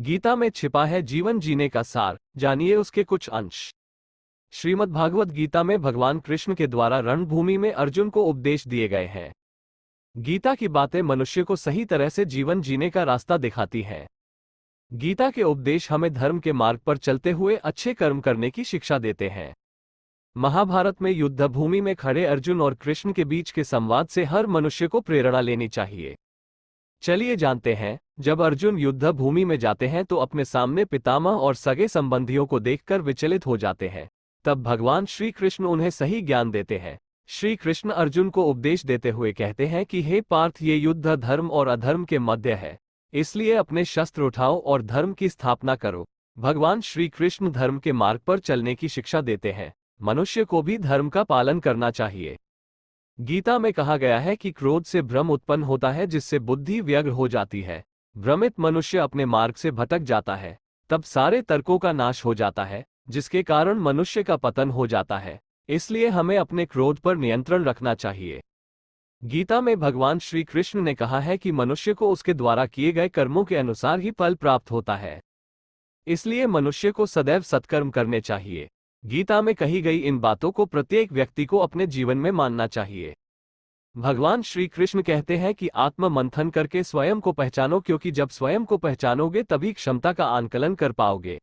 गीता में छिपा है जीवन जीने का सार, जानिए उसके कुछ अंश। श्रीमद् भागवत गीता में भगवान कृष्ण के द्वारा रणभूमि में अर्जुन को उपदेश दिए गए हैं। गीता की बातें मनुष्य को सही तरह से जीवन जीने का रास्ता दिखाती हैं। गीता के उपदेश हमें धर्म के मार्ग पर चलते हुए अच्छे कर्म करने की शिक्षा देते हैं। महाभारत में युद्ध भूमि में खड़े अर्जुन और कृष्ण के बीच के संवाद से हर मनुष्य को प्रेरणा लेनी चाहिए। चलिए जानते हैं, जब अर्जुन युद्ध भूमि में जाते हैं तो अपने सामने पितामह और सगे संबंधियों को देखकर विचलित हो जाते हैं। तब भगवान श्री कृष्ण उन्हें सही ज्ञान देते हैं। श्री कृष्ण अर्जुन को उपदेश देते हुए कहते हैं कि हे पार्थ, ये युद्ध धर्म और अधर्म के मध्य है, इसलिए अपने शस्त्र उठाओ और धर्म की स्थापना करो। भगवान श्री कृष्ण धर्म के मार्ग पर चलने की शिक्षा देते हैं। मनुष्य को भी धर्म का पालन करना चाहिए। गीता में कहा गया है कि क्रोध से भ्रम उत्पन्न होता है, जिससे बुद्धि व्यग्र हो जाती है। भ्रमित मनुष्य अपने मार्ग से भटक जाता है। तब सारे तर्कों का नाश हो जाता है, जिसके कारण मनुष्य का पतन हो जाता है। इसलिए हमें अपने क्रोध पर नियंत्रण रखना चाहिए। गीता में भगवान श्री कृष्ण ने कहा है कि मनुष्य को उसके द्वारा किए गए कर्मों के अनुसार ही फल प्राप्त होता है। इसलिए मनुष्य को सदैव सत्कर्म करने चाहिए। गीता में कही गई इन बातों को प्रत्येक व्यक्ति को अपने जीवन में मानना चाहिए। भगवान श्री कृष्ण कहते हैं कि आत्म मंथन करके स्वयं को पहचानो, क्योंकि जब स्वयं को पहचानोगे तभी क्षमता का आंकलन कर पाओगे।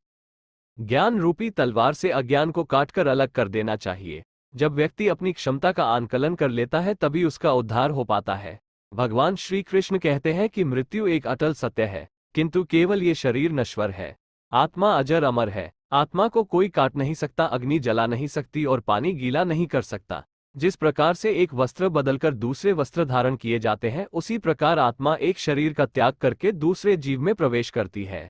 ज्ञान रूपी तलवार से अज्ञान को काटकर अलग कर देना चाहिए। जब व्यक्ति अपनी क्षमता का आंकलन कर लेता है तभी उसका उद्धार हो पाता है। भगवान श्री कृष्ण कहते हैं कि मृत्यु एक अटल सत्य है, किंतु केवल ये शरीर नश्वर है। आत्मा अजर अमर है। आत्मा को कोई काट नहीं सकता, अग्नि जला नहीं सकती और पानी गीला नहीं कर सकता। जिस प्रकार से एक वस्त्र बदलकर दूसरे वस्त्र धारण किए जाते हैं, उसी प्रकार आत्मा एक शरीर का त्याग करके दूसरे जीव में प्रवेश करती है।